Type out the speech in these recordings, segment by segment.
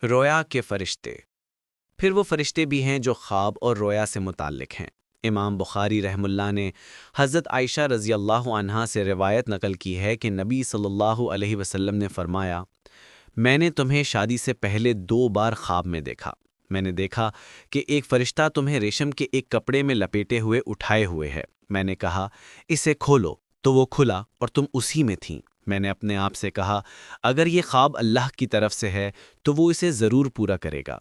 رویا کے فرشتے۔ پھر وہ فرشتے بھی ہیں جو خواب اور رویا سے متعلق ہیں۔ امام بخاری رحم اللہ نے حضرت عائشہ رضی اللہ عنہا سے روایت نقل کی ہے کہ نبی صلی اللہ علیہ وسلم نے فرمایا، میں نے تمہیں شادی سے پہلے 2 بار خواب میں دیکھا۔ میں نے دیکھا کہ ایک فرشتہ تمہیں ریشم کے ایک کپڑے میں لپیٹے ہوئے اٹھائے ہوئے ہے۔ میں نے کہا اسے کھولو، تو وہ کھلا اور تم اسی میں تھیں۔ میں نے اپنے آپ سے کہا اگر یہ خواب اللہ کی طرف سے ہے تو وہ اسے ضرور پورا کرے گا۔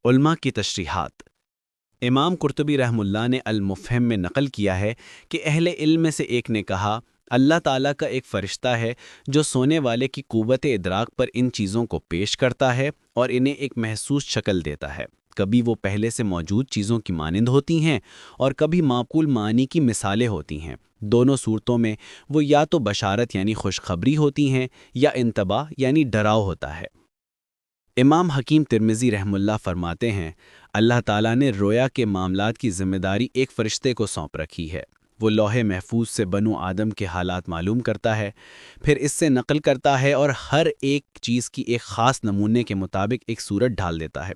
علماء کی تشریحات۔ امام قرطبی رحم اللہ نے المفہم میں نقل کیا ہے کہ اہل علم میں سے ایک نے کہا اللہ تعالیٰ کا ایک فرشتہ ہے جو سونے والے کی قوت ادراک پر ان چیزوں کو پیش کرتا ہے اور انہیں ایک محسوس شکل دیتا ہے۔ کبھی وہ پہلے سے موجود چیزوں کی مانند ہوتی ہیں اور کبھی معقول معنی کی مثالیں ہوتی ہیں۔ دونوں صورتوں میں وہ یا تو بشارت یعنی خوشخبری ہوتی ہیں یا انتباہ یعنی ڈراؤ ہوتا ہے۔ امام حکیم ترمذی رحم اللہ فرماتے ہیں اللہ تعالیٰ نے رویا کے معاملات کی ذمہ داری ایک فرشتے کو سونپ رکھی ہے۔ وہ لوح محفوظ سے بنو آدم کے حالات معلوم کرتا ہے، پھر اس سے نقل کرتا ہے اور ہر ایک چیز کی ایک خاص نمونے کے مطابق ایک صورت ڈھال دیتا ہے۔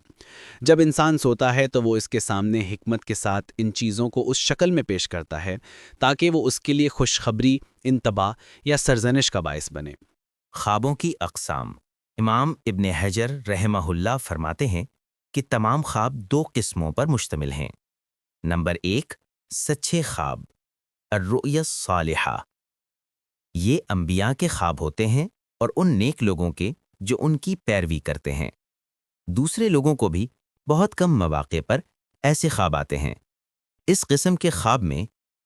جب انسان سوتا ہے تو وہ اس کے سامنے حکمت کے ساتھ ان چیزوں کو اس شکل میں پیش کرتا ہے تاکہ وہ اس کے لیے خوشخبری، انتباہ یا سرزنش کا باعث بنے۔ خوابوں کی اقسام۔ امام ابن حجر رحمہ اللہ فرماتے ہیں کہ تمام خواب 2 قسموں پر مشتمل ہیں۔ نمبر 1، سچے خواب، الرؤیا الصالحہ۔ یہ انبیاء کے خواب ہوتے ہیں اور ان نیک لوگوں کے جو ان کی پیروی کرتے ہیں۔ دوسرے لوگوں کو بھی بہت کم مواقع پر ایسے خواب آتے ہیں۔ اس قسم کے خواب میں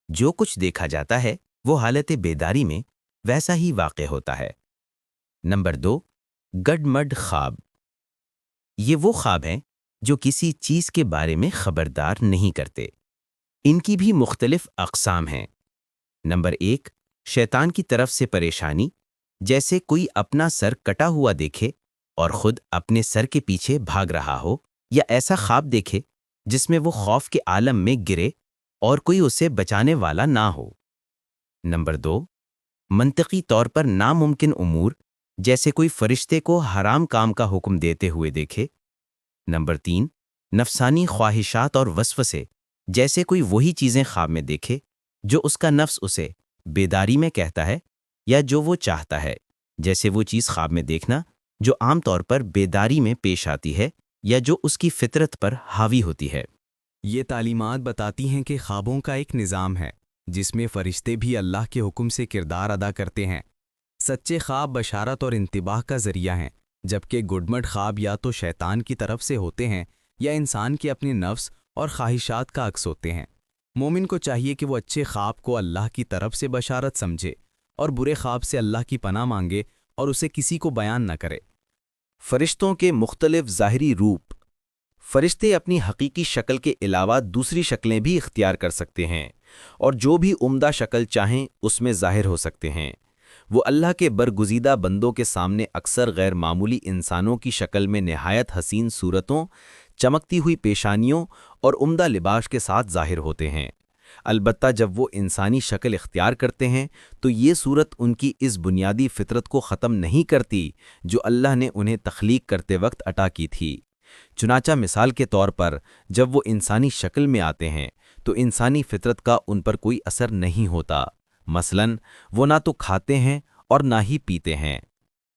جو کچھ دیکھا جاتا ہے وہ حالت بیداری میں ویسا ہی واقع ہوتا ہے۔ نمبر 2، گڈمڈ خواب۔ یہ وہ خواب ہیں جو کسی چیز کے بارے میں خبردار نہیں کرتے۔ ان کی بھی مختلف اقسام ہیں۔ نمبر 1، شیطان کی طرف سے پریشانی، جیسے کوئی اپنا سر کٹا ہوا دیکھے اور خود اپنے سر کے پیچھے بھاگ رہا ہو، یا ایسا خواب دیکھے جس میں وہ خوف کے عالم میں گرے اور کوئی اسے بچانے والا نہ ہو۔ نمبر 2، منطقی طور پر ناممکن امور، جیسے کوئی فرشتے کو حرام کام کا حکم دیتے ہوئے دیکھے۔ نمبر 3، نفسانی خواہشات اور وسوسے، جیسے کوئی وہی چیزیں خواب میں دیکھے جو اس کا نفس اسے بیداری میں کہتا ہے یا جو وہ چاہتا ہے، جیسے وہ چیز خواب میں دیکھنا جو عام طور پر بیداری میں پیش آتی ہے یا جو اس کی فطرت پر حاوی ہوتی ہے۔ یہ تعلیمات بتاتی ہیں کہ خوابوں کا ایک نظام ہے جس میں فرشتے بھی اللہ کے حکم سے کردار ادا کرتے ہیں۔ سچے خواب بشارت اور انتباہ کا ذریعہ ہیں، جبکہ گڈمڈ خواب یا تو شیطان کی طرف سے ہوتے ہیں یا انسان کے اپنے نفس اور خواہشات کا عکس ہوتے ہیں۔ مومن کو چاہیے کہ وہ اچھے خواب کو اللہ کی طرف سے بشارت سمجھے اور برے خواب سے اللہ کی پناہ مانگے اور اسے کسی کو بیان نہ کرے۔ فرشتوں کے مختلف ظاہری روپ۔ فرشتے اپنی حقیقی شکل کے علاوہ دوسری شکلیں بھی اختیار کر سکتے ہیں اور جو بھی عمدہ شکل چاہیں اس میں ظاہر ہو سکتے ہیں۔ وہ اللہ کے برگزیدہ بندوں کے سامنے اکثر غیر معمولی انسانوں کی شکل میں نہایت حسین صورتوں، چمکتی ہوئی پیشانیوں اور عمدہ لباس کے ساتھ ظاہر ہوتے ہیں۔ البتہ جب وہ انسانی شکل اختیار کرتے ہیں تو یہ صورت ان کی اس بنیادی فطرت کو ختم نہیں کرتی جو اللہ نے انہیں تخلیق کرتے وقت عطا کی تھی۔ چنانچہ مثال کے طور پر جب وہ انسانی شکل میں آتے ہیں تو انسانی فطرت کا ان پر کوئی اثر نہیں ہوتا۔ مثلاً وہ نہ تو کھاتے ہیں اور نہ ہی پیتے ہیں۔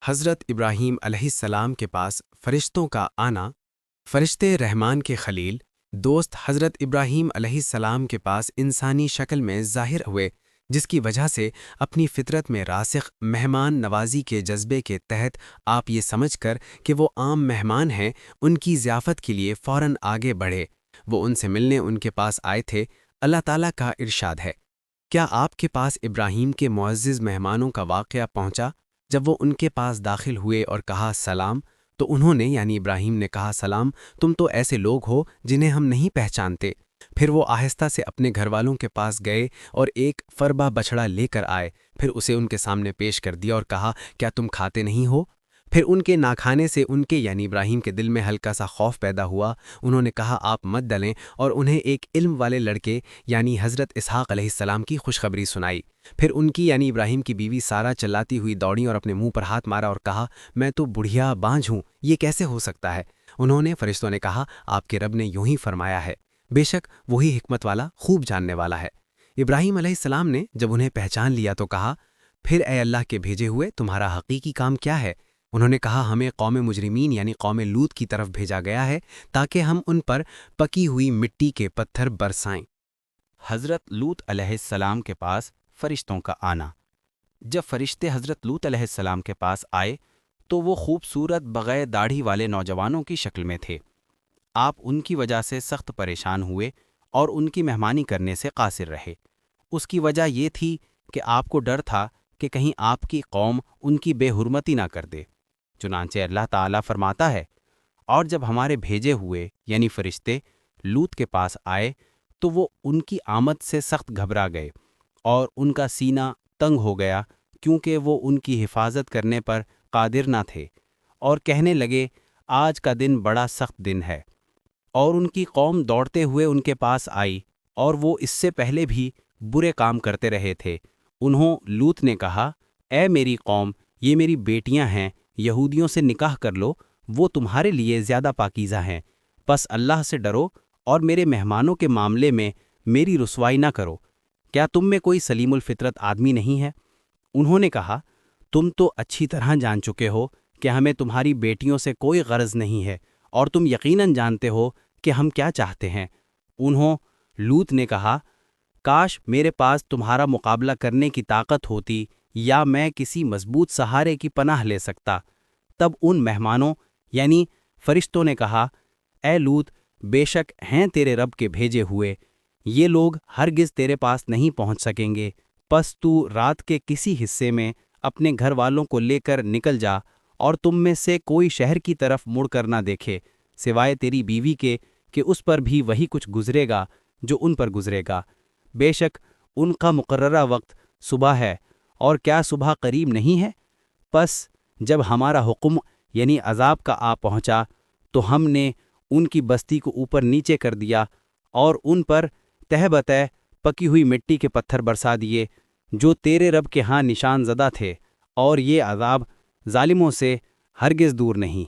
حضرت ابراہیم علیہ السلام کے پاس فرشتوں کا آنا۔ فرشتے رحمان کے خلیل دوست حضرت ابراہیم علیہ السلام کے پاس انسانی شکل میں ظاہر ہوئے، جس کی وجہ سے اپنی فطرت میں راسخ مہمان نوازی کے جذبے کے تحت آپ یہ سمجھ کر کہ وہ عام مہمان ہیں، ان کی ضیافت کے لیے فوراً آگے بڑھے۔ وہ ان سے ملنے ان کے پاس آئے تھے۔ اللہ تعالیٰ کا ارشاد ہے، کیا آپ کے پاس ابراہیم کے معزز مہمانوں کا واقعہ پہنچا جب وہ ان کے پاس داخل ہوئے اور کہا سلام، تو انہوں نے یعنی ابراہیم نے کہا سلام، تم تو ایسے لوگ ہو جنہیں ہم نہیں پہچانتے۔ پھر وہ آہستہ سے اپنے گھر والوں کے پاس گئے اور ایک فربا بچڑا لے کر آئے، پھر اسے ان کے سامنے پیش کر دیا اور کہا کیا تم کھاتے نہیں ہو؟ پھر ان کے ناکھانے سے ان کے یعنی ابراہیم کے دل میں ہلکا سا خوف پیدا ہوا۔ انہوں نے کہا آپ مت ڈلیں اور انہیں ایک علم والے لڑکے یعنی حضرت اسحاق علیہ السلام کی خوشخبری سنائی۔ پھر ان کی یعنی ابراہیم کی بیوی سارہ چلاتی ہوئی دوڑی اور اپنے منہ پر ہاتھ مارا اور کہا میں تو بڑھیا بانجھ ہوں، یہ کیسے ہو سکتا ہے؟ فرشتوں نے کہا آپ کے رب نے یوں ہی فرمایا ہے، بے شک وہی حکمت والا خوب جاننے والا ہے۔ ابراہیم علیہ السلام نے جب انہیں پہچان لیا تو کہا پھر اے اللہ کے بھیجے ہوئے تمہارا حقیقی کام کیا ہے؟ انہوں نے کہا ہمیں قوم مجرمین یعنی قوم لوط کی طرف بھیجا گیا ہے تاکہ ہم ان پر پکی ہوئی مٹی کے پتھر برسائیں۔ حضرت لوط علیہ السلام کے پاس فرشتوں کا آنا۔ جب فرشتے حضرت لوط علیہ السلام کے پاس آئے تو وہ خوبصورت بغیر داڑھی والے نوجوانوں کی شکل میں تھے۔ آپ ان کی وجہ سے سخت پریشان ہوئے اور ان کی مہمانی کرنے سے قاصر رہے۔ اس کی وجہ یہ تھی کہ آپ کو ڈر تھا کہ کہیں آپ کی قوم ان کی بے حرمتی نہ کر دے۔ چنانچہ اللہ تعالیٰ فرماتا ہے اور جب ہمارے بھیجے ہوئے یعنی فرشتے لوط کے پاس آئے تو وہ ان کی آمد سے سخت گھبرا گئے اور ان کا سینہ تنگ ہو گیا کیونکہ وہ ان کی حفاظت کرنے پر قادر نہ تھے، اور کہنے لگے آج کا دن بڑا سخت دن ہے۔ اور ان کی قوم دوڑتے ہوئے ان کے پاس آئی اور وہ اس سے پہلے بھی برے کام کرتے رہے تھے۔ لوط نے کہا اے میری قوم، یہ میری بیٹیاں ہیں، یہودیوں سے نکاح کر لو، وہ تمہارے لیے زیادہ پاکیزہ ہیں، پس اللہ سے ڈرو اور میرے مہمانوں کے معاملے میں میری رسوائی نہ کرو۔ کیا تم میں کوئی سلیم الفطرت آدمی نہیں ہے؟ انہوں نے کہا تم تو اچھی طرح جان چکے ہو کہ ہمیں تمہاری بیٹیوں سے کوئی غرض نہیں ہے، اور تم یقیناً جانتے ہو کہ ہم کیا چاہتے ہیں۔ لوط نے کہا کاش میرے پاس تمہارا مقابلہ کرنے کی طاقت ہوتی یا میں کسی مضبوط سہارے کی پناہ لے سکتا۔ تب ان مہمانوں یعنی فرشتوں نے کہا اے لوط، بے شک ہیں تیرے رب کے بھیجے ہوئے، یہ لوگ ہرگز تیرے پاس نہیں پہنچ سکیں گے، پس تو رات کے کسی حصے میں اپنے گھر والوں کو لے کر نکل جا، اور تم میں سے کوئی شہر کی طرف مڑ کر نہ دیکھے سوائے تیری بیوی کے کہ اس پر بھی وہی کچھ گزرے گا جو ان پر گزرے گا۔ بے شک ان کا مقررہ وقت صبح ہے، اور کیا صبح قریب نہیں ہے؟ پس جب ہمارا حکم یعنی عذاب کا آ پہنچا تو ہم نے ان کی بستی کو اوپر نیچے کر دیا اور ان پر تہ بتہ پکی ہوئی مٹی کے پتھر برسا دیے جو تیرے رب کے ہاں نشان زدہ تھے، اور یہ عذاب ظالموں سے ہرگز دور نہیں۔